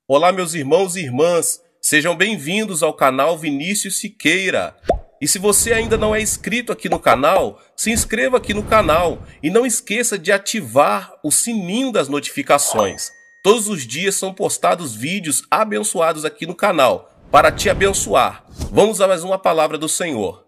Olá, meus irmãos e irmãs, sejam bem-vindos ao canal Vinícius Siqueira. E se você ainda não é inscrito aqui no canal, se inscreva aqui no canal e não esqueça de ativar o sininho das notificações. Todos os dias são postados vídeos abençoados aqui no canal para te abençoar. Vamos a mais uma palavra do Senhor.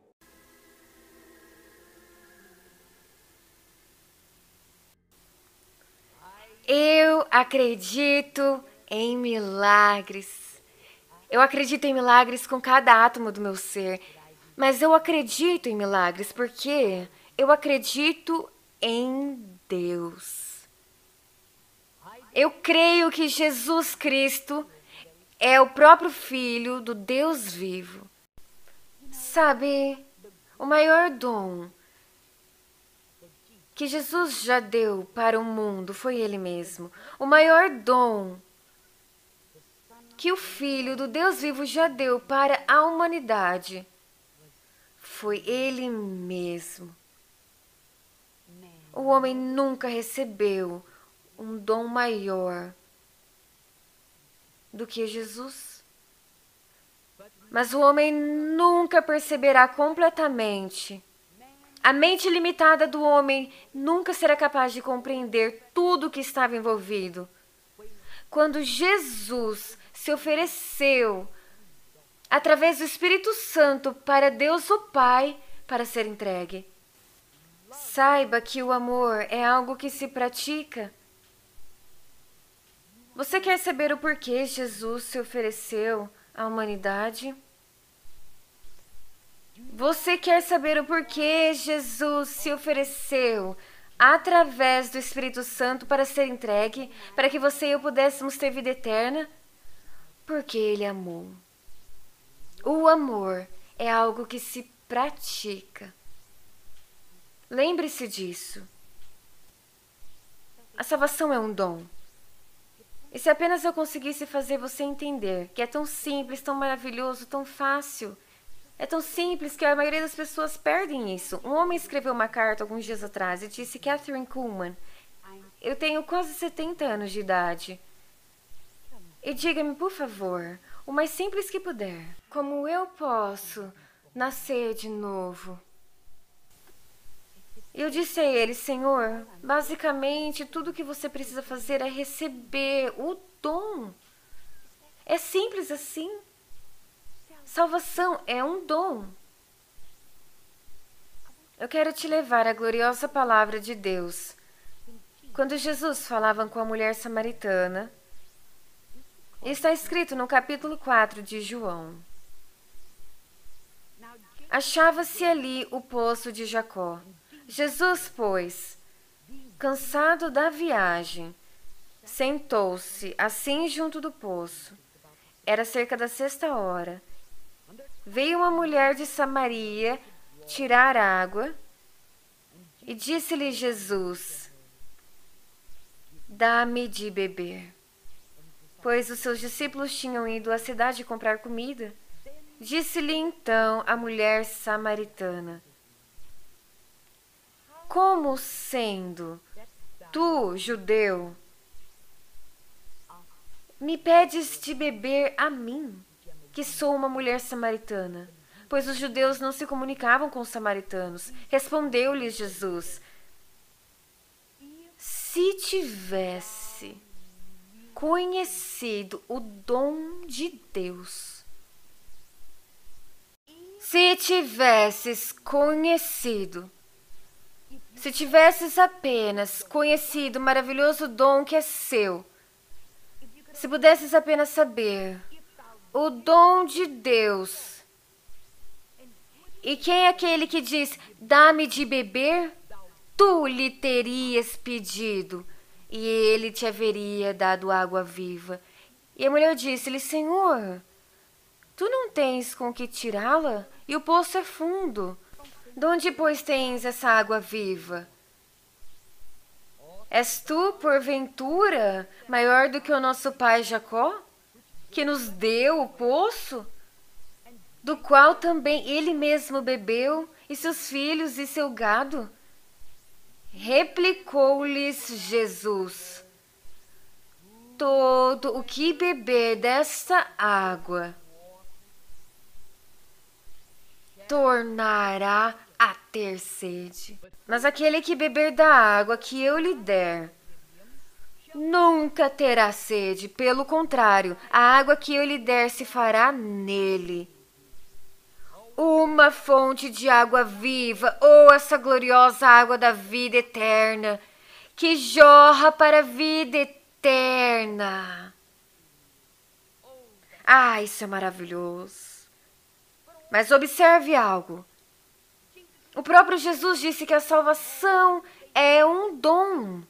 Eu acredito em milagres. Eu acredito em milagres com cada átomo do meu ser. Mas eu acredito em milagres porque eu acredito em Deus. Eu creio que Jesus Cristo é o próprio Filho do Deus vivo. Sabe, o maior dom que Jesus já deu para o mundo foi Ele mesmo. O maior dom que o Filho do Deus vivo já deu para a humanidade foi Ele mesmo. O homem nunca recebeu um dom maior do que Jesus. Mas o homem nunca perceberá completamente. A mente limitada do homem nunca será capaz de compreender tudo o que estava envolvido. Quando Jesus se ofereceu através do Espírito Santo para Deus o Pai para ser entregue. Saiba que o amor é algo que se pratica. Você quer saber o porquê Jesus se ofereceu à humanidade? Você quer saber o porquê Jesus se ofereceu através do Espírito Santo para ser entregue, para que você e eu pudéssemos ter vida eterna? Porque Ele amou. O amor é algo que se pratica. Lembre-se disso. A salvação é um dom. E se apenas eu conseguisse fazer você entender que é tão simples, tão maravilhoso, tão fácil. É tão simples que a maioria das pessoas perdem isso. Um homem escreveu uma carta alguns dias atrás e disse: Kathryn Kuhlman, eu tenho quase 70 anos de idade. E diga-me, por favor, o mais simples que puder, como eu posso nascer de novo? Eu disse a ele: Senhor, basicamente tudo que você precisa fazer é receber o dom. É simples assim. Salvação é um dom. Eu quero te levar à gloriosa palavra de Deus. Quando Jesus falava com a mulher samaritana, está escrito no capítulo 4 de João. Achava-se ali o poço de Jacó. Jesus, pois, cansado da viagem, sentou-se assim junto do poço. Era cerca da 6ª. Veio uma mulher de Samaria tirar água e disse-lhe Jesus: dá-me de beber. Pois os seus discípulos tinham ido à cidade comprar comida. Disse-lhe então a mulher samaritana: como sendo tu, judeu, me pedes de beber a mim, que sou uma mulher samaritana? Pois os judeus não se comunicavam com os samaritanos. Respondeu-lhes Jesus: se tivesse conhecido o dom de Deus, se tivesses conhecido, se tivesses apenas conhecido o maravilhoso dom que é seu, se pudesses apenas saber o dom de Deus, e quem é aquele que diz: dá-me de beber? Tu lhe terias pedido, e ele te haveria dado água viva. E a mulher disse-lhe: Senhor, tu não tens com que tirá-la, e o poço é fundo. De onde, pois, tens essa água viva? És tu, porventura, maior do que o nosso pai Jacó, que nos deu o poço, do qual também ele mesmo bebeu, e seus filhos e seu gado? Replicou-lhes Jesus: todo o que beber desta água tornará a ter sede. Mas aquele que beber da água que eu lhe der nunca terá sede. Pelo contrário, a água que eu lhe der se fará nele uma fonte de água viva, ou essa gloriosa água da vida eterna, que jorra para a vida eterna. Ah, isso é maravilhoso. Mas observe algo. O próprio Jesus disse que a salvação é um dom.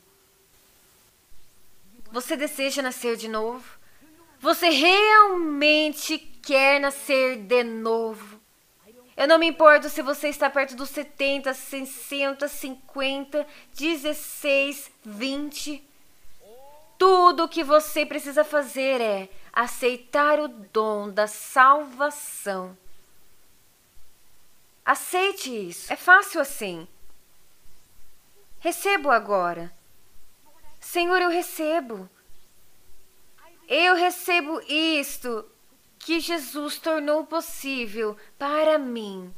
Você deseja nascer de novo? Você realmente quer nascer de novo? Eu não me importo se você está perto dos 70, 60, 50, 16, 20. Tudo o que você precisa fazer é aceitar o dom da salvação. Aceite isso. É fácil assim. Recebo agora. Senhor, eu recebo. Eu recebo isto que Jesus tornou possível para mim.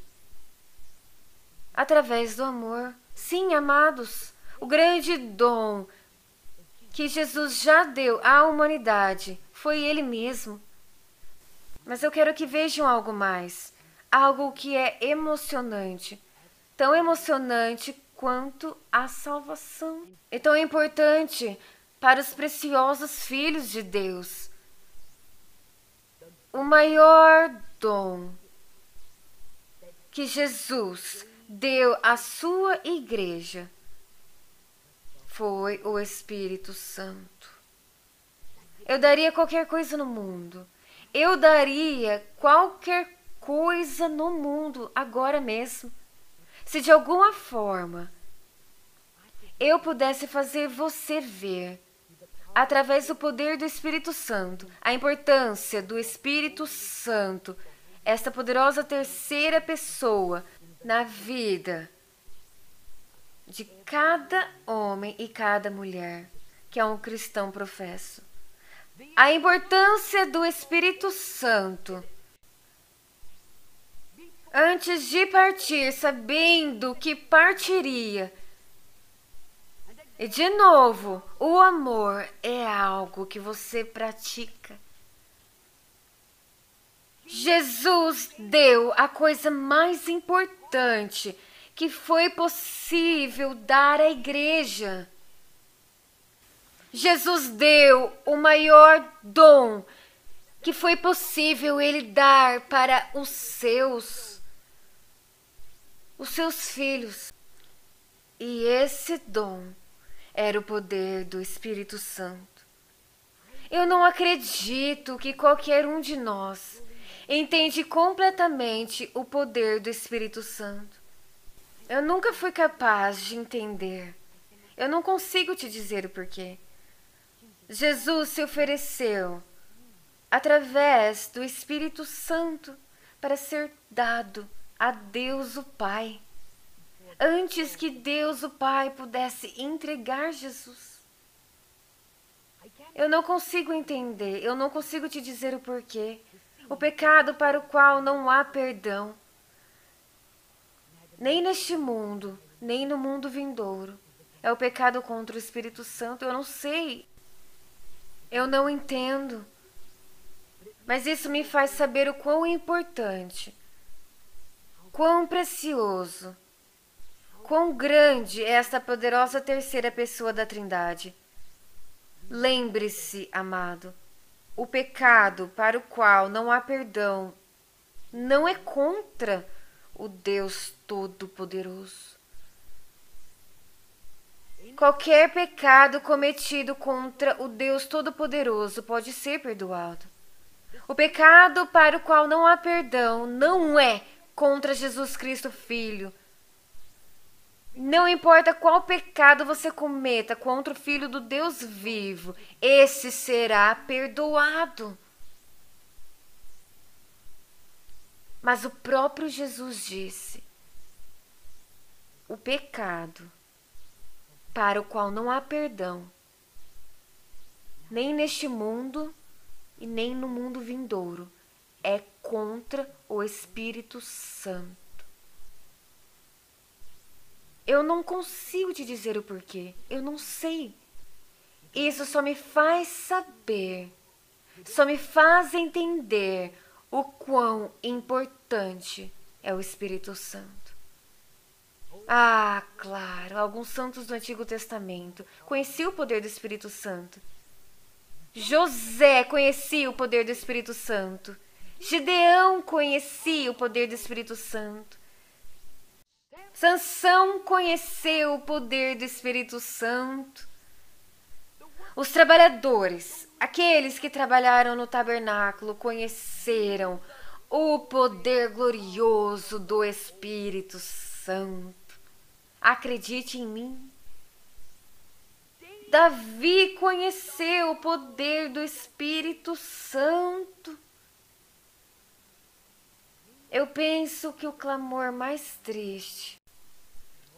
Através do amor. Sim, amados, o grande dom que Jesus já deu à humanidade foi Ele mesmo. Mas eu quero que vejam algo mais. Algo que é emocionante. Tão emocionante quanto a salvação. E tão importante para os preciosos filhos de Deus. O maior dom que Jesus deu à sua igreja foi o Espírito Santo. Eu daria qualquer coisa no mundo. Eu daria qualquer coisa no mundo agora mesmo. Se de alguma forma eu pudesse fazer você ver, através do poder do Espírito Santo, a importância do Espírito Santo, esta poderosa terceira pessoa na vida de cada homem e cada mulher que é um cristão professo. A importância do Espírito Santo. Antes de partir, sabendo que partiria. E de novo, o amor é algo que você pratica. Jesus deu a coisa mais importante que foi possível dar à igreja. Jesus deu o maior dom que foi possível Ele dar para os seus filhos. E esse dom era o poder do Espírito Santo. Eu não acredito que qualquer um de nós entende completamente o poder do Espírito Santo. Eu nunca fui capaz de entender. Eu não consigo te dizer o porquê. Jesus se ofereceu através do Espírito Santo para ser dado a Deus o Pai, antes que Deus o Pai pudesse entregar Jesus. Eu não consigo entender, eu não consigo te dizer o porquê. O pecado para o qual não há perdão, nem neste mundo, nem no mundo vindouro, é o pecado contra o Espírito Santo. Eu não sei, eu não entendo, mas isso me faz saber o quão importante, quão precioso, quão grande é esta poderosa terceira pessoa da Trindade. Lembre-se, amado, o pecado para o qual não há perdão não é contra o Deus Todo-Poderoso. Qualquer pecado cometido contra o Deus Todo-Poderoso pode ser perdoado. O pecado para o qual não há perdão não é contra Jesus Cristo, Filho. Não importa qual pecado você cometa contra o Filho do Deus vivo, esse será perdoado. Mas o próprio Jesus disse: o pecado para o qual não há perdão nem neste mundo e nem no mundo vindouro. É contra o Espírito Santo. Eu não consigo te dizer o porquê. Eu não sei. Isso só me faz saber, só me faz entender o quão importante é o Espírito Santo. Ah, claro, alguns santos do Antigo Testamento conheciam o poder do Espírito Santo. José conhecia o poder do Espírito Santo. Gideão conhecia o poder do Espírito Santo. Sansão conheceu o poder do Espírito Santo. Os trabalhadores, aqueles que trabalharam no tabernáculo, conheceram o poder glorioso do Espírito Santo. Acredite em mim. Davi conheceu o poder do Espírito Santo. Eu penso que o clamor mais triste,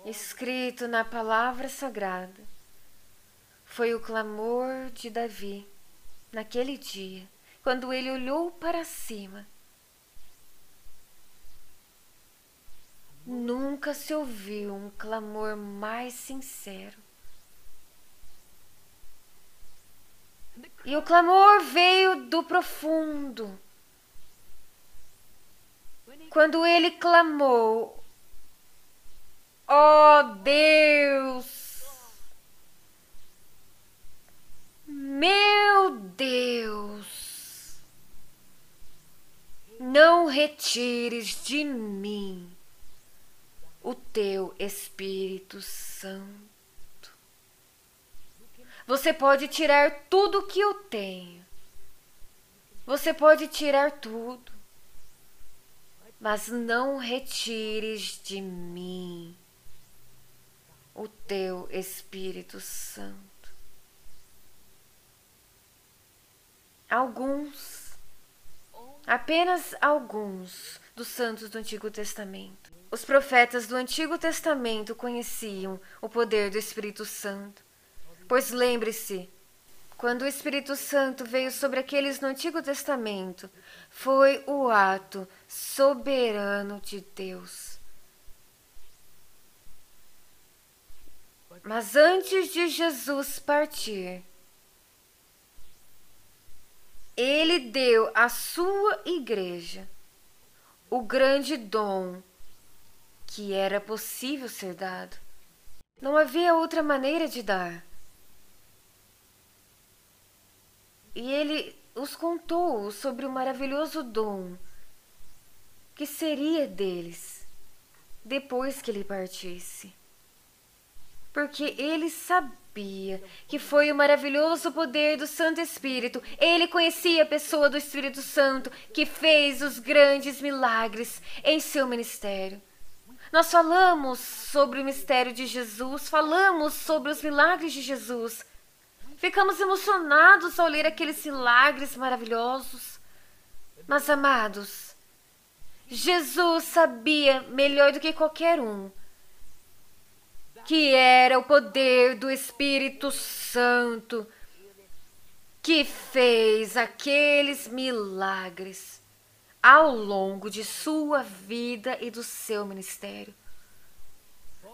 escrito na palavra sagrada, foi o clamor de Davi, naquele dia, quando ele olhou para cima. Nunca se ouviu um clamor mais sincero. E o clamor veio do profundo. Quando ele clamou, ó Deus, meu Deus, não retires de mim o teu Espírito Santo. Você pode tirar tudo que eu tenho. Você pode tirar tudo. Mas não retires de mim o teu Espírito Santo. Alguns, apenas alguns dos santos do Antigo Testamento. Os profetas do Antigo Testamento conheciam o poder do Espírito Santo. Pois lembre-se, quando o Espírito Santo veio sobre aqueles no Antigo Testamento, foi o ato soberano de Deus. Mas antes de Jesus partir, ele deu à sua igreja o grande dom que era possível ser dado. Não havia outra maneira de dar. E ele os contou sobre o maravilhoso dom que seria deles depois que ele partisse. Porque ele sabia que foi o maravilhoso poder do Santo Espírito. Ele conhecia a pessoa do Espírito Santo que fez os grandes milagres em seu ministério. Nós falamos sobre o mistério de Jesus, falamos sobre os milagres de Jesus. Ficamos emocionados ao ler aqueles milagres maravilhosos. Mas, amados, Jesus sabia melhor do que qualquer um que era o poder do Espírito Santo que fez aqueles milagres ao longo de sua vida e do seu ministério.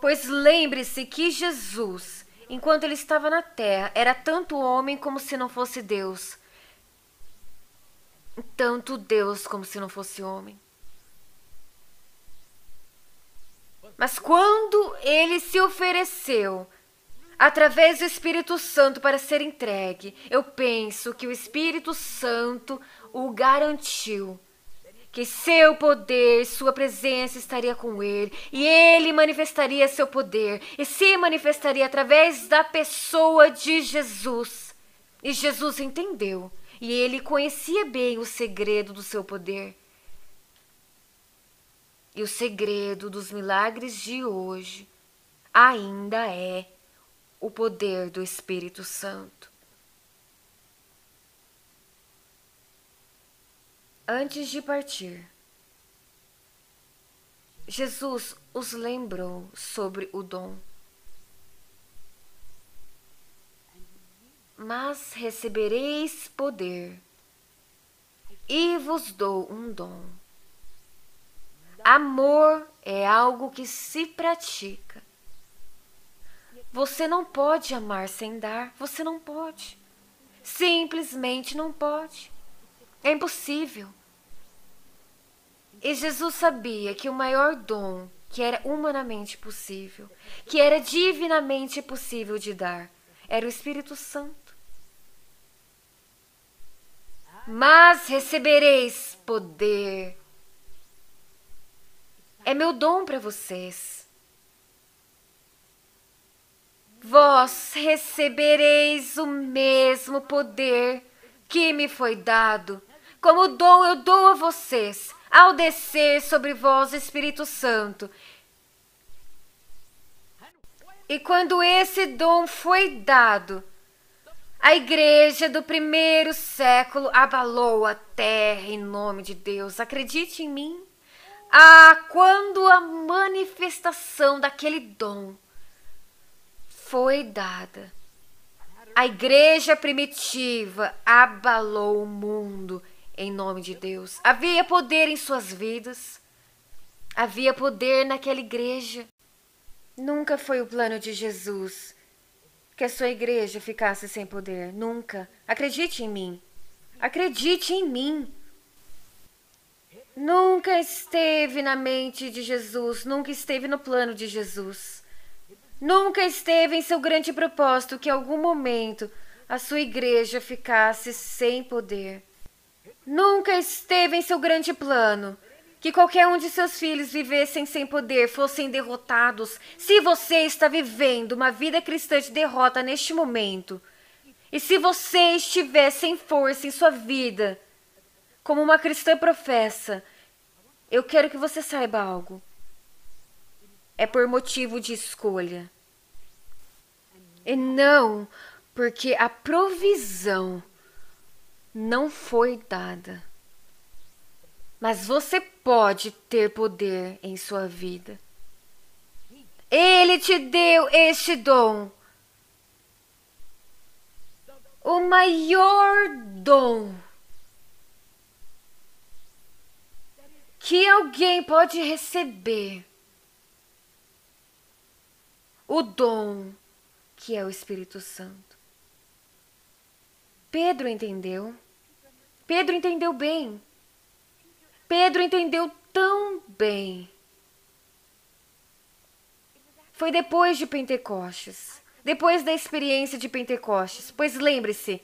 Pois lembre-se que Jesus, enquanto ele estava na terra, era tanto homem como se não fosse Deus. Tanto Deus como se não fosse homem. Mas quando ele se ofereceu, através do Espírito Santo, para ser entregue, eu penso que o Espírito Santo o garantiu. Que seu poder, sua presença estaria com ele. E ele manifestaria seu poder. E se manifestaria através da pessoa de Jesus. E Jesus entendeu. E ele conhecia bem o segredo do seu poder. E o segredo dos milagres de hoje ainda é o poder do Espírito Santo. Antes de partir, Jesus os lembrou sobre o dom. Mas recebereis poder, e vos dou um dom. Amor é algo que se pratica. Você não pode amar sem dar, você não pode. Simplesmente não pode. É impossível. E Jesus sabia que o maior dom que era humanamente possível, que era divinamente possível de dar, era o Espírito Santo. Mas recebereis poder. É meu dom para vocês. Vós recebereis o mesmo poder que me foi dado. Como dom eu dou a vocês, ao descer sobre vós o Espírito Santo. E quando esse dom foi dado, a igreja do primeiro século abalou a terra em nome de Deus. Acredite em mim. Quando a manifestação daquele dom foi dada, a igreja primitiva abalou o mundo em nome de Deus. Havia poder em suas vidas. Havia poder naquela igreja. Nunca foi o plano de Jesus que a sua igreja ficasse sem poder. Nunca. Acredite em mim. Acredite em mim. Nunca esteve na mente de Jesus. Nunca esteve no plano de Jesus. Nunca esteve em seu grande propósito que em algum momento a sua igreja ficasse sem poder. Nunca esteve em seu grande plano que qualquer um de seus filhos vivessem sem poder, fossem derrotados. Se você está vivendo uma vida cristã de derrota neste momento, e se você estiver sem força em sua vida, como uma cristã professa, eu quero que você saiba algo. É por motivo de escolha. E não porque a provisão não foi dada. Mas você pode ter poder em sua vida. Ele te deu este dom. O maior dom que alguém pode receber. O dom que é o Espírito Santo. Pedro entendeu. Pedro entendeu bem. Pedro entendeu tão bem. Foi depois de Pentecostes, depois da experiência de Pentecostes. Pois lembre-se,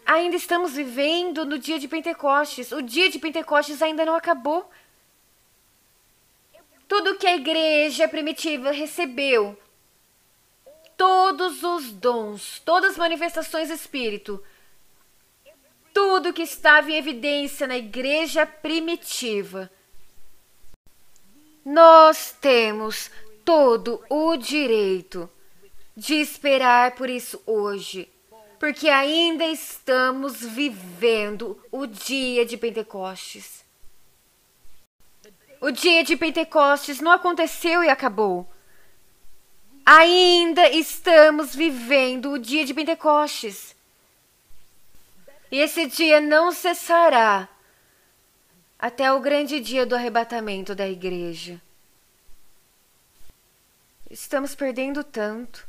ainda estamos vivendo no dia de Pentecostes. O dia de Pentecostes ainda não acabou. Tudo que a igreja primitiva recebeu, todos os dons, todas as manifestações do Espírito, tudo que estava em evidência na igreja primitiva, nós temos todo o direito de esperar por isso hoje, porque ainda estamos vivendo o dia de Pentecostes. O dia de Pentecostes não aconteceu e acabou. Ainda estamos vivendo o dia de Pentecostes. E esse dia não cessará até o grande dia do arrebatamento da igreja. Estamos perdendo tanto.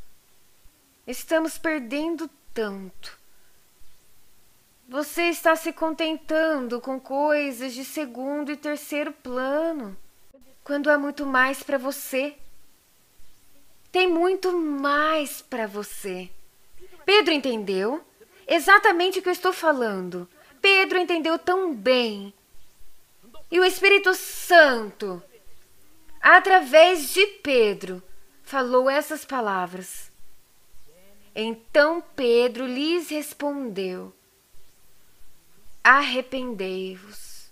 Estamos perdendo tanto. Você está se contentando com coisas de segundo e terceiro plano, quando há muito mais para você. Tem muito mais para você. Pedro entendeu exatamente o que eu estou falando. Pedro entendeu tão bem. E o Espírito Santo, através de Pedro, falou essas palavras. Então Pedro lhes respondeu: arrependei-vos.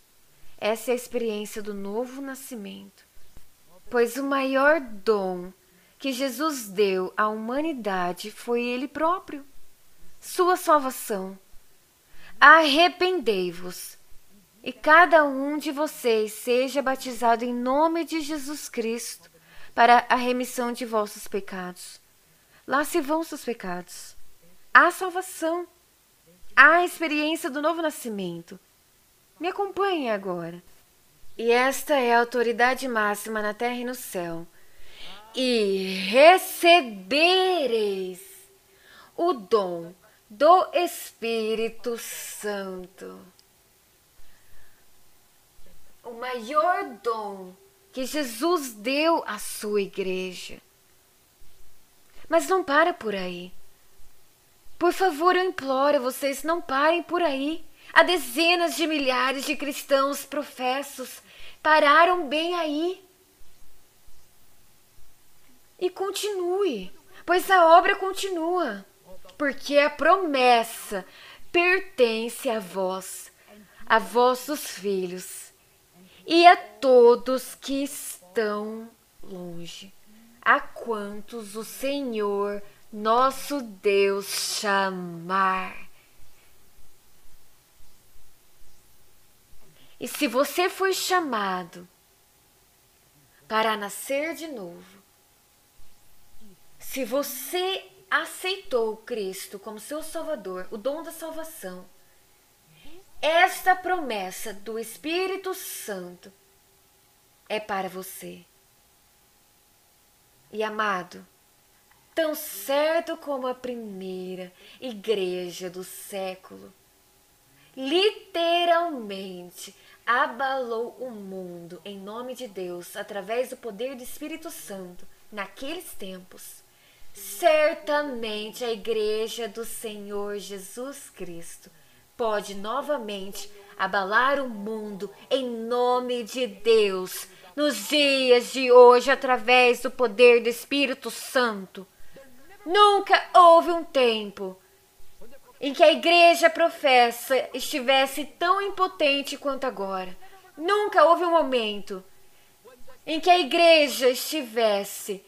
Essa é a experiência do novo nascimento. Pois o maior dom que Jesus deu à humanidade foi Ele próprio, sua salvação. Arrependei-vos, e cada um de vocês seja batizado em nome de Jesus Cristo, para a remissão de vossos pecados. Lá se vão seus pecados. à salvação, à experiência do novo nascimento. Me acompanhe agora. E esta é a autoridade máxima na terra e no céu. E recebereis o dom do Espírito Santo. O maior dom que Jesus deu à sua igreja. Mas não para por aí. Por favor, eu imploro a vocês, não parem por aí. Há dezenas de milhares de cristãos professos pararam bem aí. E continue, pois a obra continua, porque a promessa pertence a vós, a vossos filhos e a todos que estão longe, a quantos o Senhor nosso Deus chamar. E se você foi chamado para nascer de novo, se você aceitou Cristo como seu Salvador, o dom da salvação, esta promessa do Espírito Santo é para você. E amado, tão certo como a primeira igreja do século, literalmente abalou o mundo em nome de Deus através do poder do Espírito Santo naqueles tempos, certamente a igreja do Senhor Jesus Cristo pode novamente abalar o mundo em nome de Deus nos dias de hoje através do poder do Espírito Santo. Nunca houve um tempo em que a igreja professa estivesse tão impotente quanto agora. Nunca houve um momento em que a igreja estivesse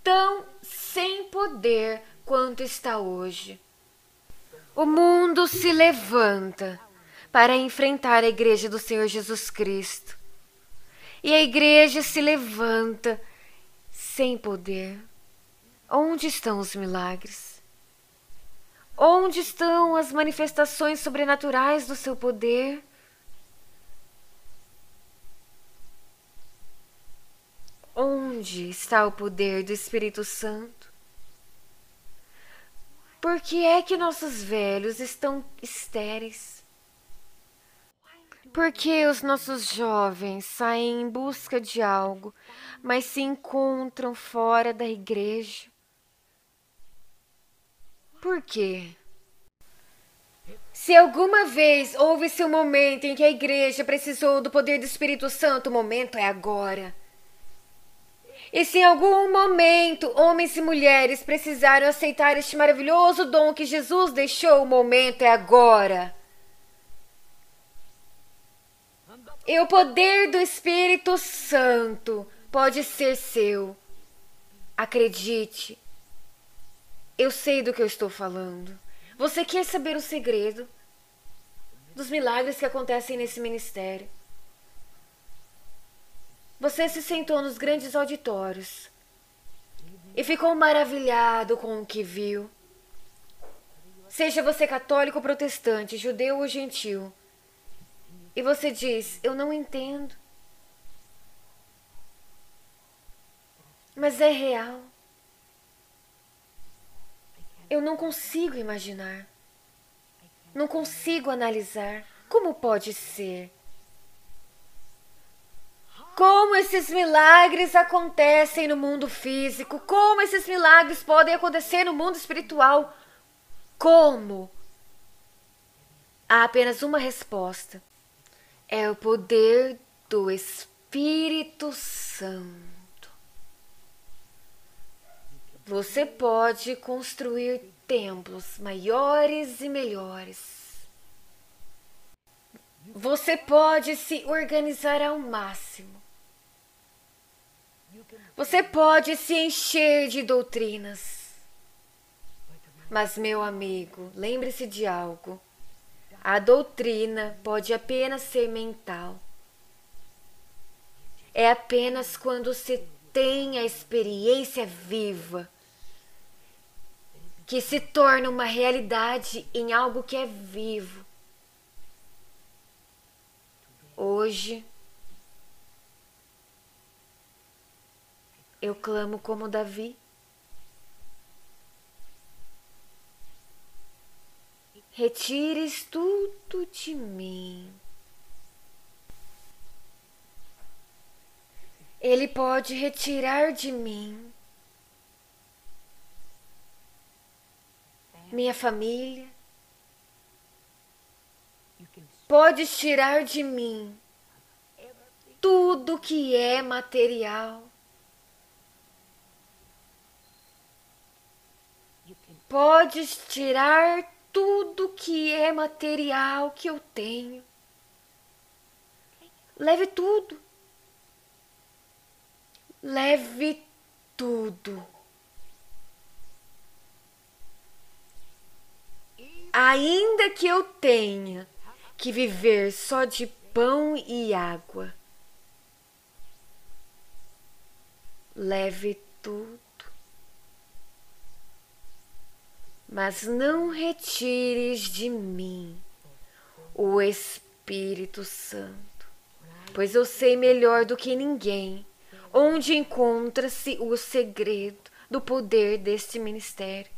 tão sem poder quanto está hoje. O mundo se levanta para enfrentar a igreja do Senhor Jesus Cristo. E a igreja se levanta sem poder. Onde estão os milagres? Onde estão as manifestações sobrenaturais do seu poder? Onde está o poder do Espírito Santo? Por que é que nossos velhos estão estéreis? Por que os nossos jovens saem em busca de algo, mas se encontram fora da igreja? Por quê? Se alguma vez houve-se um momento em que a igreja precisou do poder do Espírito Santo, o momento é agora. E se em algum momento homens e mulheres precisaram aceitar este maravilhoso dom que Jesus deixou, o momento é agora. E o poder do Espírito Santo pode ser seu. Acredite. Eu sei do que eu estou falando. Você quer saber o segredo dos milagres que acontecem nesse ministério? Você se sentou nos grandes auditórios e ficou maravilhado com o que viu. Seja você católico ou protestante, judeu ou gentil. E você diz, eu não entendo. Mas é real. Eu não consigo imaginar. Não consigo analisar. Como pode ser? Como esses milagres acontecem no mundo físico? Como esses milagres podem acontecer no mundo espiritual? Como? Há apenas uma resposta. É o poder do Espírito Santo. Você pode construir templos maiores e melhores. Você pode se organizar ao máximo. Você pode se encher de doutrinas. Mas, meu amigo, lembre-se de algo. A doutrina pode apenas ser mental. É apenas quando você tem a experiência viva que se torna uma realidade em algo que é vivo. Hoje, eu clamo como Davi. Retires tudo de mim. Ele pode retirar de mim minha família. Podes tirar de mim tudo que é material. Podes tirar tudo que é material que eu tenho. Leve tudo. Leve tudo. Ainda que eu tenha que viver só de pão e água, leve tudo. Mas não retires de mim o Espírito Santo, pois eu sei melhor do que ninguém onde encontra-se o segredo do poder deste ministério.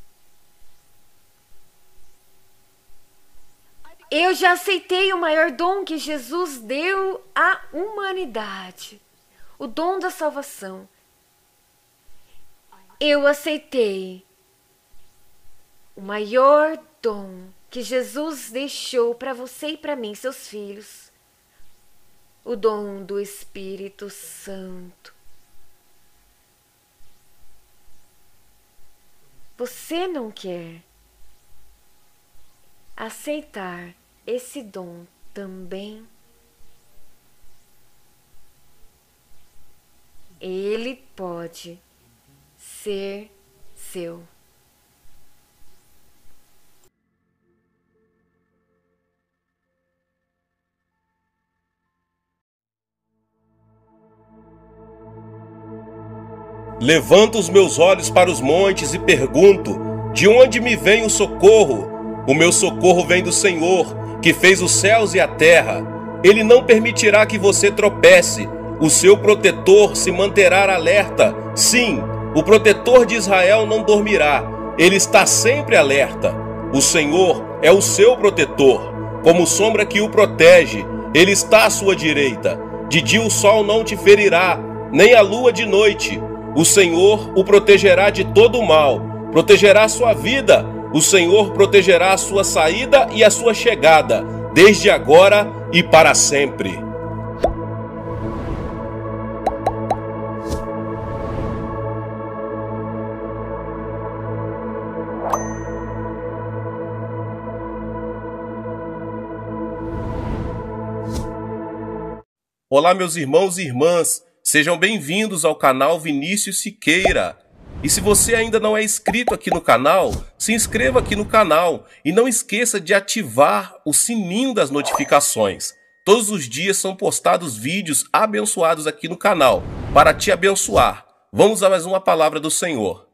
Eu já aceitei o maior dom que Jesus deu à humanidade, o dom da salvação. Eu aceitei o maior dom que Jesus deixou para você e para mim, seus filhos, o dom do Espírito Santo. Você não quer aceitar esse dom também? Ele pode ser seu. Levanto os meus olhos para os montes e pergunto: de onde me vem o socorro? O meu socorro vem do Senhor, que fez os céus e a terra. Ele não permitirá que você tropece. O seu protetor se manterá alerta. Sim, o protetor de Israel não dormirá. Ele está sempre alerta. O Senhor é o seu protetor, como sombra que o protege. Ele está à sua direita. De dia o sol não te ferirá, nem a lua de noite. O Senhor o protegerá de todo o mal, protegerá a sua vida. O Senhor protegerá a sua saída e a sua chegada, desde agora e para sempre. Olá, meus irmãos e irmãs. Sejam bem-vindos ao canal Vinícius Siqueira. E se você ainda não é inscrito aqui no canal, se inscreva aqui no canal e não esqueça de ativar o sininho das notificações. Todos os dias são postados vídeos abençoados aqui no canal para te abençoar. Vamos a mais uma palavra do Senhor.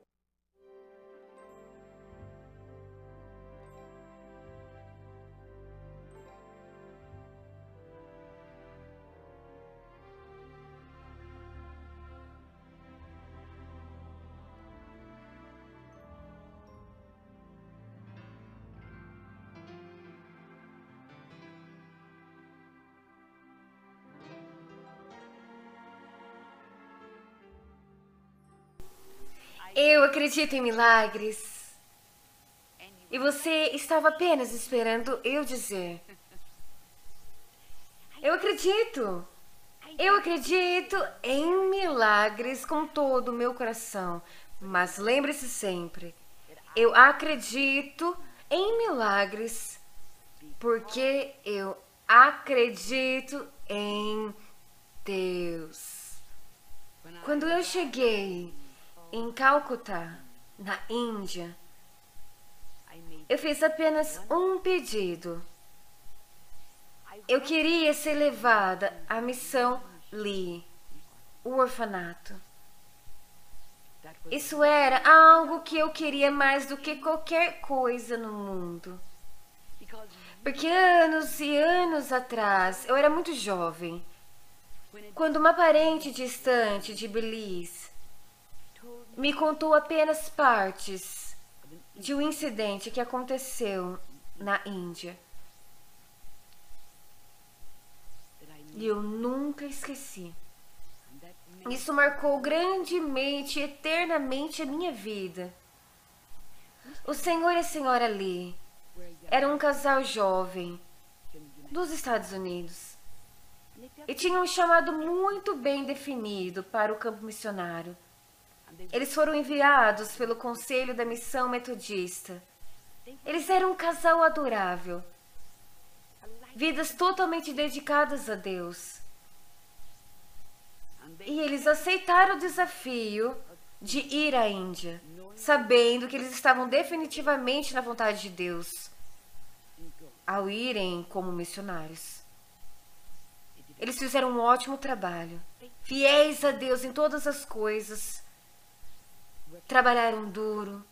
Eu acredito em milagres. E você estava apenas esperando eu dizer. Eu acredito. Eu acredito em milagres com todo o meu coração. Mas lembre-se sempre, eu acredito em milagres porque eu acredito em Deus. Quando eu cheguei em Calcutá, na Índia, eu fiz apenas um pedido. Eu queria ser levada à missão Lee, o orfanato. Isso era algo que eu queria mais do que qualquer coisa no mundo. Porque anos e anos atrás, eu era muito jovem, quando uma parente distante de Belize me contou apenas partes de um incidente que aconteceu na Índia. E eu nunca esqueci. Isso marcou grandemente e eternamente a minha vida. O senhor e a senhora Lee eram um casal jovem dos Estados Unidos e tinham um chamado muito bem definido para o campo missionário. Eles foram enviados pelo Conselho da Missão Metodista. Eles eram um casal adorável, vidas totalmente dedicadas a Deus. E eles aceitaram o desafio de ir à Índia, sabendo que eles estavam definitivamente na vontade de Deus ao irem como missionários. Eles fizeram um ótimo trabalho, fiéis a Deus em todas as coisas, trabalharam duro,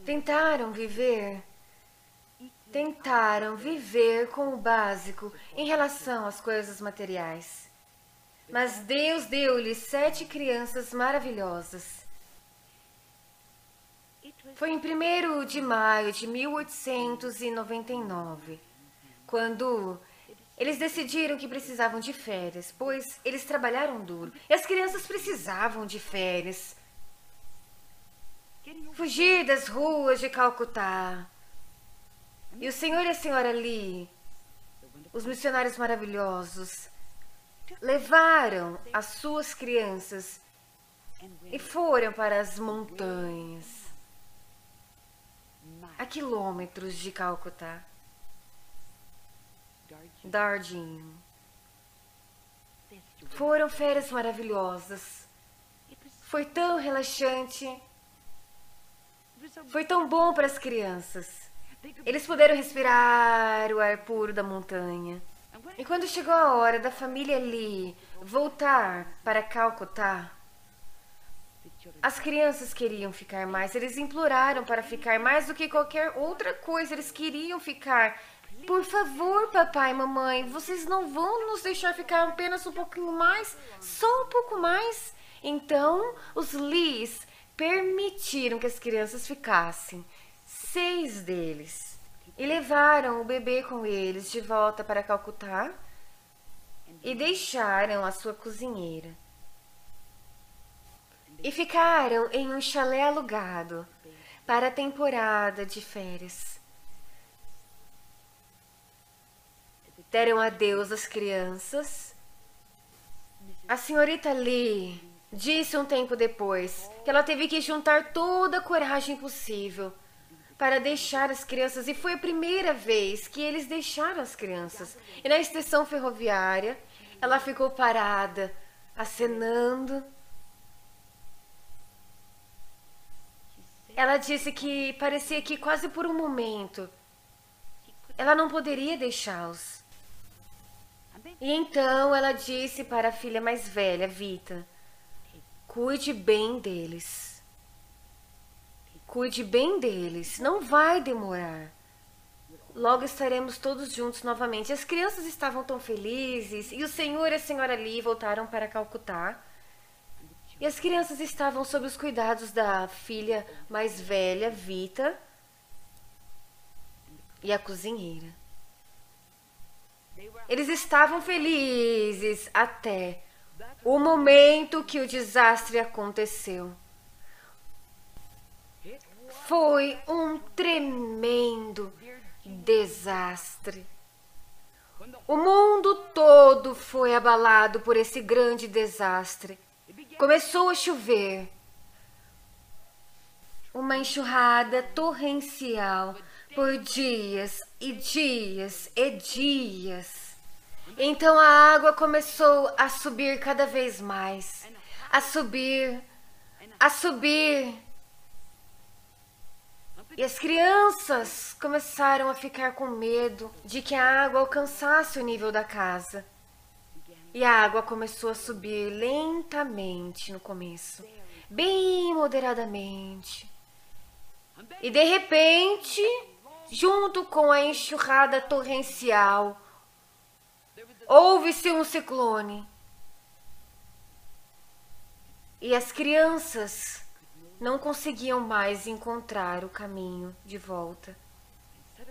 tentaram viver com o básico em relação às coisas materiais. Mas Deus deu-lhes 7 crianças maravilhosas. Foi em 1º de maio de 1899, quando eles decidiram que precisavam de férias, pois eles trabalharam duro e as crianças precisavam de férias. Fugir das ruas de Calcutá. E o senhor e a senhora Lee, os missionários maravilhosos, levaram as suas crianças e foram para as montanhas, a quilômetros de Calcutá, Darjeeling. Foram férias maravilhosas. Foi tão relaxante. Foi tão bom para as crianças. Eles puderam respirar o ar puro da montanha. E quando chegou a hora da família Lee voltar para Calcutá, as crianças queriam ficar mais. Eles imploraram para ficar mais do que qualquer outra coisa. Eles queriam ficar. Por favor, papai e mamãe, vocês não vão nos deixar ficar apenas um pouquinho mais? Só um pouco mais? Então, os Lees permitiram que as crianças ficassem. 6 deles. E levaram o bebê com eles de volta para Calcutá e deixaram a sua cozinheira. E ficaram em um chalé alugado para a temporada de férias. Deram adeus às crianças. A senhorita Lee disse um tempo depois que ela teve que juntar toda a coragem possível para deixar as crianças, e foi a primeira vez que eles deixaram as crianças. E na estação ferroviária, ela ficou parada, acenando. Ela disse que parecia que quase por um momento ela não poderia deixá-los. E então ela disse para a filha mais velha, Vita, cuide bem deles. Cuide bem deles, não vai demorar. Logo estaremos todos juntos novamente. As crianças estavam tão felizes e o senhor e a senhora Lee voltaram para Calcutá. E as crianças estavam sob os cuidados da filha mais velha, Vita, e a cozinheira. Eles estavam felizes até o momento que o desastre aconteceu. Foi um tremendo desastre. O mundo todo foi abalado por esse grande desastre. Começou a chover. Uma enxurrada torrencial por dias e dias e dias. Então a água começou a subir cada vez mais. A subir, a subir. E as crianças começaram a ficar com medo de que a água alcançasse o nível da casa. E a água começou a subir lentamente no começo, bem moderadamente. E de repente, junto com a enxurrada torrencial, houve-se um ciclone. E as crianças não conseguiam mais encontrar o caminho de volta.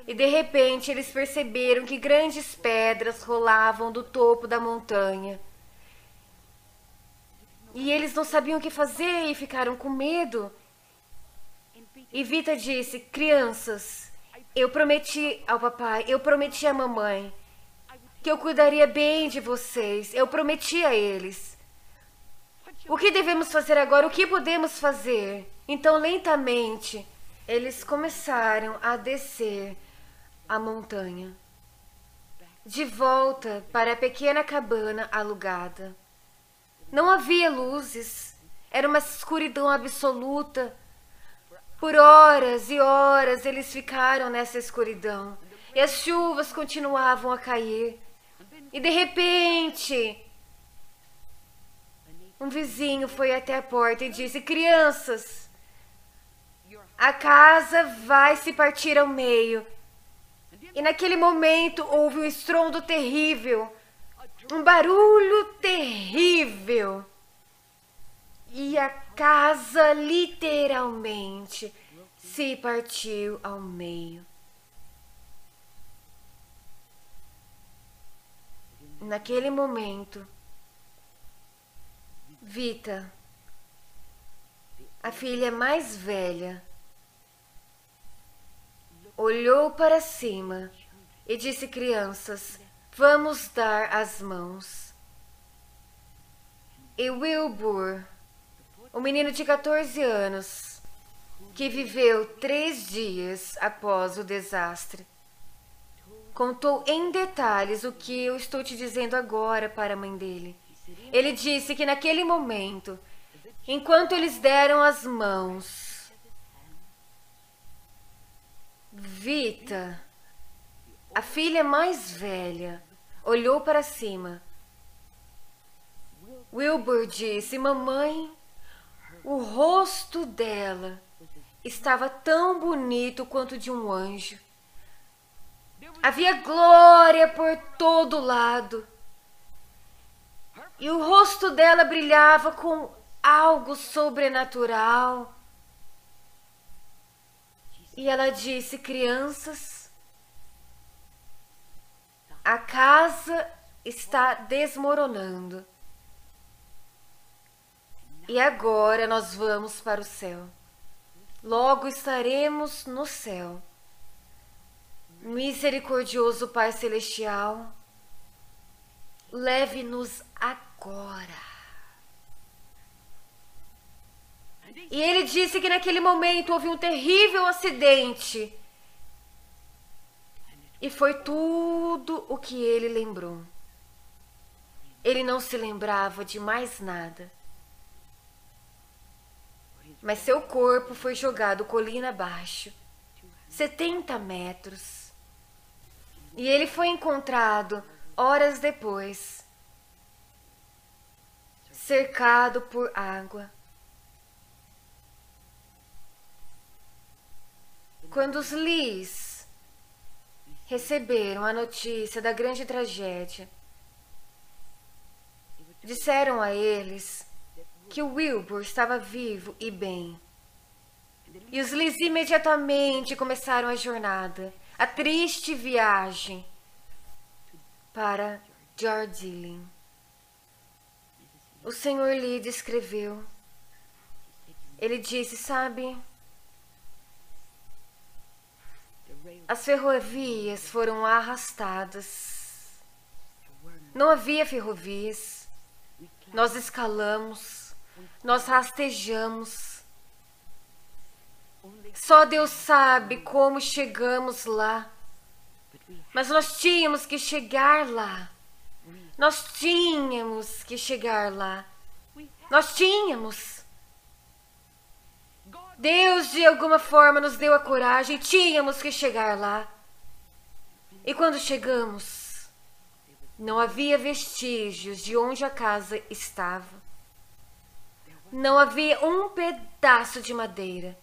E de repente eles perceberam que grandes pedras rolavam do topo da montanha. E eles não sabiam o que fazer e ficaram com medo. E Vita disse: crianças, eu prometi ao papai, eu prometi à mamãe que eu cuidaria bem de vocês. Eu prometi a eles. O que devemos fazer agora? O que podemos fazer? Então, lentamente, eles começaram a descer a montanha, de volta para a pequena cabana alugada. Não havia luzes, era uma escuridão absoluta. Por horas e horas eles ficaram nessa escuridão, e as chuvas continuavam a cair. E de repente, um vizinho foi até a porta e disse: crianças, a casa vai se partir ao meio. E naquele momento houve um estrondo terrível, um barulho terrível. E a casa literalmente se partiu ao meio. Naquele momento, Vita, a filha mais velha, olhou para cima e disse: crianças, vamos dar as mãos. E Wilbur, o menino de 14 anos, que viveu 3 dias após o desastre, contou em detalhes o que eu estou te dizendo agora para a mãe dele. Ele disse que naquele momento, enquanto eles deram as mãos, Vita, a filha mais velha, olhou para cima. Wilbur disse: mamãe, o rosto dela estava tão bonito quanto de um anjo. Havia glória por todo lado. E o rosto dela brilhava com algo sobrenatural. E ela disse: crianças, a casa está desmoronando. E agora nós vamos para o céu. Logo estaremos no céu. Misericordioso Pai Celestial, leve-nos agora. E ele disse que naquele momento houve um terrível acidente. E foi tudo o que ele lembrou. Ele não se lembrava de mais nada. Mas seu corpo foi jogado colina abaixo, 70 metros. E ele foi encontrado horas depois, cercado por água. Quando os Lees receberam a notícia da grande tragédia, disseram a eles que o Wilbur estava vivo e bem. E os Lees imediatamente começaram a jornada, a triste viagem para Jardilin. O Sr. Lee descreveu. Ele disse: sabe, as ferrovias foram arrastadas. Não havia ferrovias. Nós escalamos, nós rastejamos. Só Deus sabe como chegamos lá. Mas nós tínhamos que chegar lá. Nós tínhamos que chegar lá. Nós tínhamos. Deus, de alguma forma, nos deu a coragem. Tínhamos que chegar lá. E quando chegamos, Não havia vestígios de onde a casa estava. Não havia um pedaço de madeira.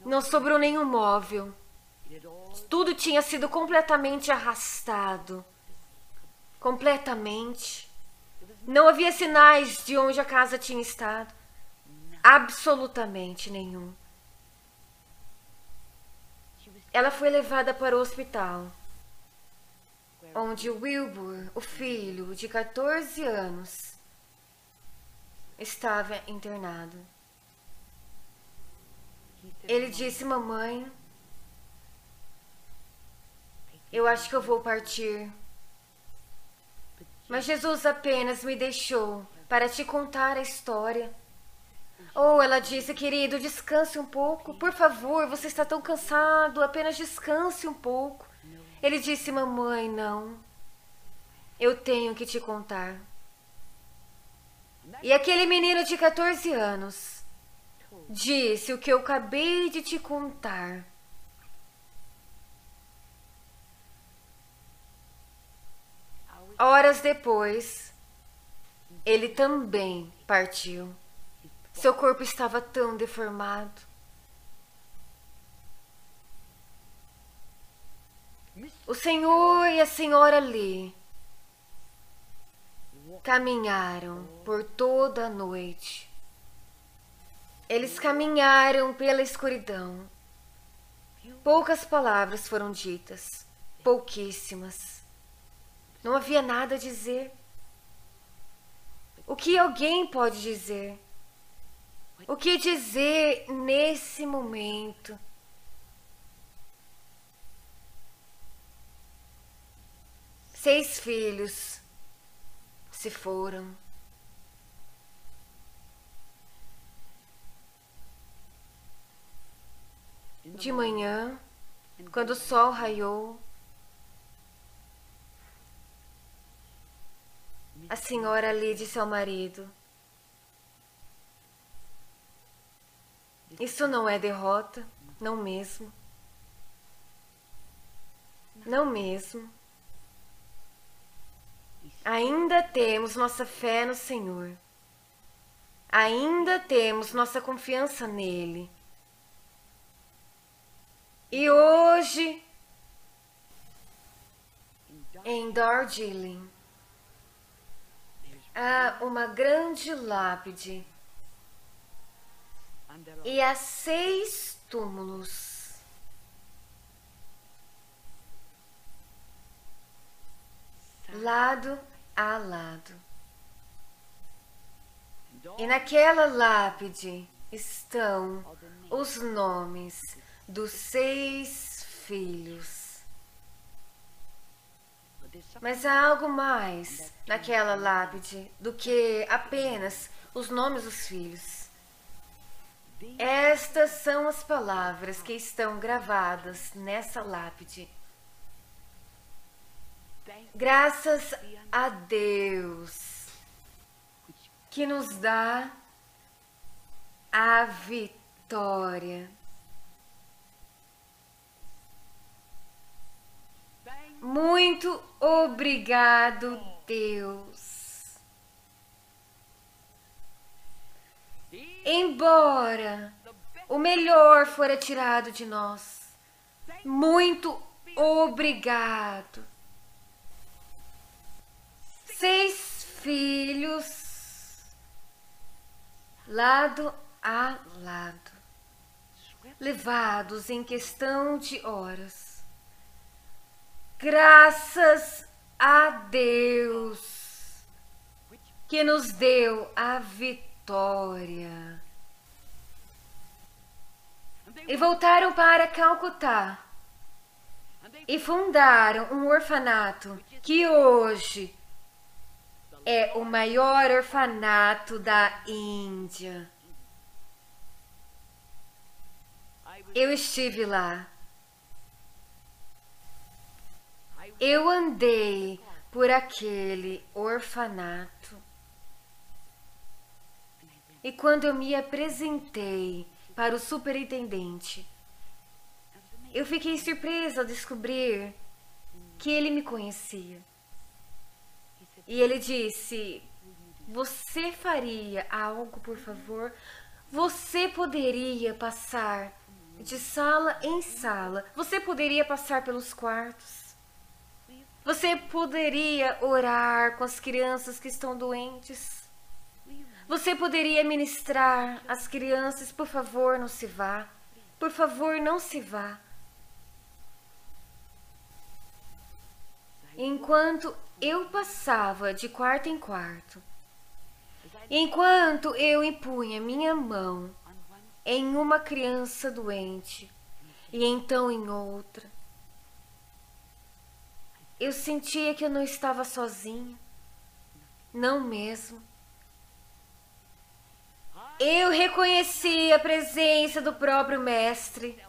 Não sobrou nenhum móvel. Tudo tinha sido completamente arrastado. Completamente. Não havia sinais de onde a casa tinha estado. Absolutamente nenhum. Ela foi levada para o hospital, onde Wilbur, o filho de 14 anos, estava internado. Ele disse: mamãe, eu acho que eu vou partir. Mas Jesus apenas me deixou para te contar a história. Oh, ela disse: querido, descanse um pouco. Por favor, você está tão cansado. Apenas descanse um pouco. Ele disse: mamãe, não. Eu tenho que te contar. E aquele menino de 14 anos disse o que eu acabei de te contar. Horas depois, ele também partiu. Seu corpo estava tão deformado. O senhor e a senhora Lee caminharam por toda a noite. Eles caminharam pela escuridão. Poucas palavras foram ditas, pouquíssimas. Não havia nada a dizer. O que alguém pode dizer? O que dizer nesse momento? Seis filhos se foram. De manhã, quando o sol raiou, a senhora Lee disse ao marido: isso não é derrota, não mesmo. Não mesmo. Ainda temos nossa fé no Senhor. Ainda temos nossa confiança nele. E hoje, em Darjeeling, há uma grande lápide e há 6 túmulos. Lado a lado. E naquela lápide estão os nomes dos 6 filhos. Mas há algo mais naquela lápide do que apenas os nomes dos filhos. Estas são as palavras que estão gravadas nessa lápide. Graças a Deus que nos dá a vitória. Muito obrigado, Deus. Embora o melhor fora tirado de nós, muito obrigado. 6 filhos, lado a lado, levados em questão de horas. Graças a Deus que nos deu a vitória. E voltaram para Calcutá e fundaram um orfanato que hoje é o maior orfanato da Índia. Eu estive lá. Eu andei por aquele orfanato. E quando eu me apresentei para o superintendente, eu fiquei surpresa ao descobrir que ele me conhecia. E ele disse: você faria algo, por favor? Você poderia passar de sala em sala. Você poderia passar pelos quartos. Você poderia orar com as crianças que estão doentes. Você poderia ministrar às crianças. Por favor, não se vá. Por favor, não se vá. Enquanto eu passava de quarto em quarto, enquanto eu impunha minha mão em uma criança doente e então em outra, eu sentia que eu não estava sozinha, não mesmo. Eu reconheci a presença do próprio Mestre.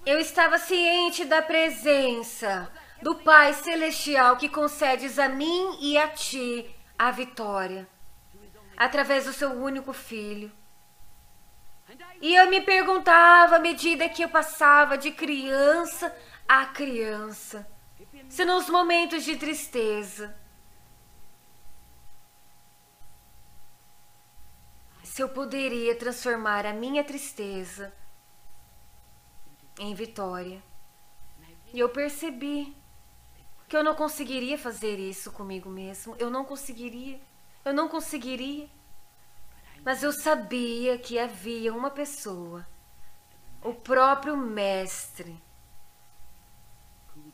Eu estava ciente da presença do Pai Celestial que concedes a mim e a ti a vitória, através do seu único Filho. E eu me perguntava, à medida que eu passava de criança a criança, se nos momentos de tristeza, se eu poderia transformar a minha tristeza em vitória. E eu percebi que eu não conseguiria fazer isso comigo mesmo. Eu não conseguiria. Mas eu sabia que havia uma pessoa, o próprio Mestre,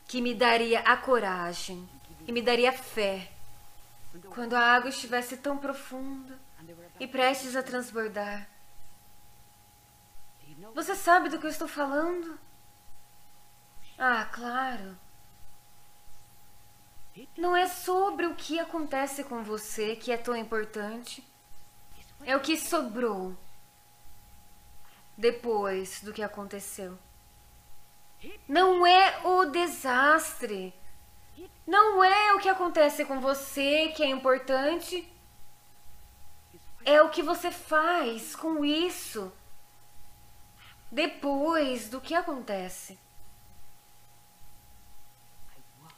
que me daria a coragem e me daria fé quando a água estivesse tão profunda e prestes a transbordar. Você sabe do que eu estou falando? Ah, claro. Não é sobre o que acontece com você que é tão importante. É o que sobrou depois do que aconteceu. Não é o desastre. Não é o que acontece com você que é importante. É o que você faz com isso depois do que acontece.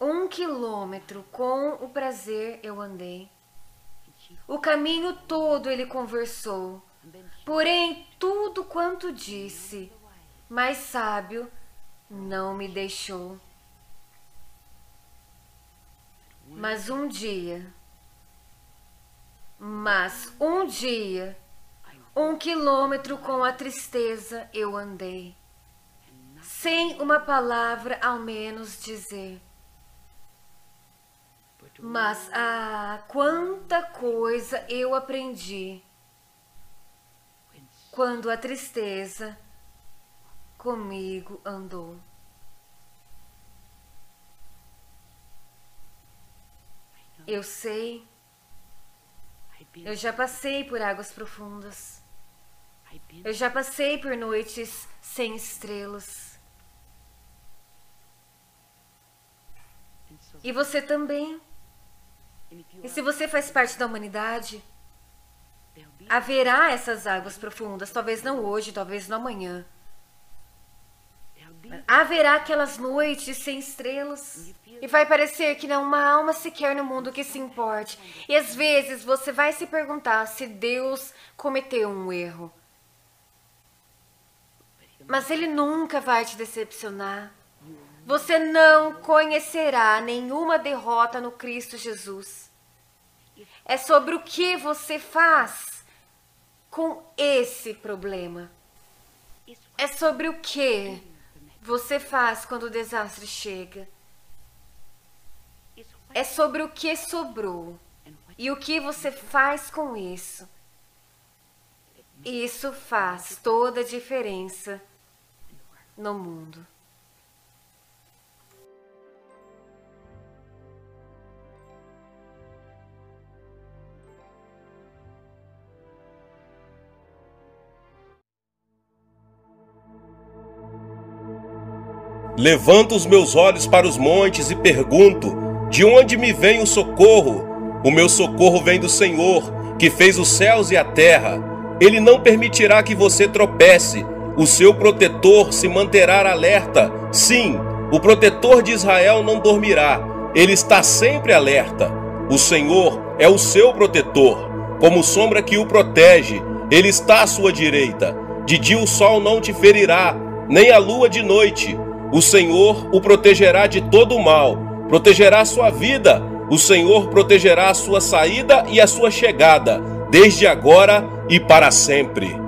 1 quilômetro com o prazer eu andei. O caminho todo ele conversou. Porém, tudo quanto disse, mais sábio não me deixou. Mas um dia, 1 quilômetro com a tristeza eu andei, sem uma palavra ao menos dizer. Mas, quanta coisa eu aprendi quando a tristeza comigo andou. Eu sei, eu já passei por águas profundas. Eu já passei por noites sem estrelas. E você também. E se você faz parte da humanidade, haverá essas águas profundas, talvez não hoje, talvez não amanhã. Haverá aquelas noites sem estrelas. E vai parecer que não há uma alma sequer no mundo que se importe. E às vezes você vai se perguntar se Deus cometeu um erro. Mas Ele nunca vai te decepcionar. Você não conhecerá nenhuma derrota no Cristo Jesus. É sobre o que você faz com esse problema. É sobre o que você faz quando o desastre chega. É sobre o que sobrou e o que você faz com isso. Isso faz toda a diferença no mundo. Levanto os meus olhos para os montes e pergunto: de onde me vem o socorro? O meu socorro vem do Senhor, que fez os céus e a terra. Ele não permitirá que você tropece. O seu protetor se manterá alerta. Sim, o protetor de Israel não dormirá. Ele está sempre alerta. O Senhor é o seu protetor. Como sombra que o protege, Ele está à sua direita. De dia o sol não te ferirá, nem a lua de noite. O Senhor o protegerá de todo o mal, protegerá a sua vida. O Senhor protegerá a sua saída e a sua chegada, desde agora e para sempre.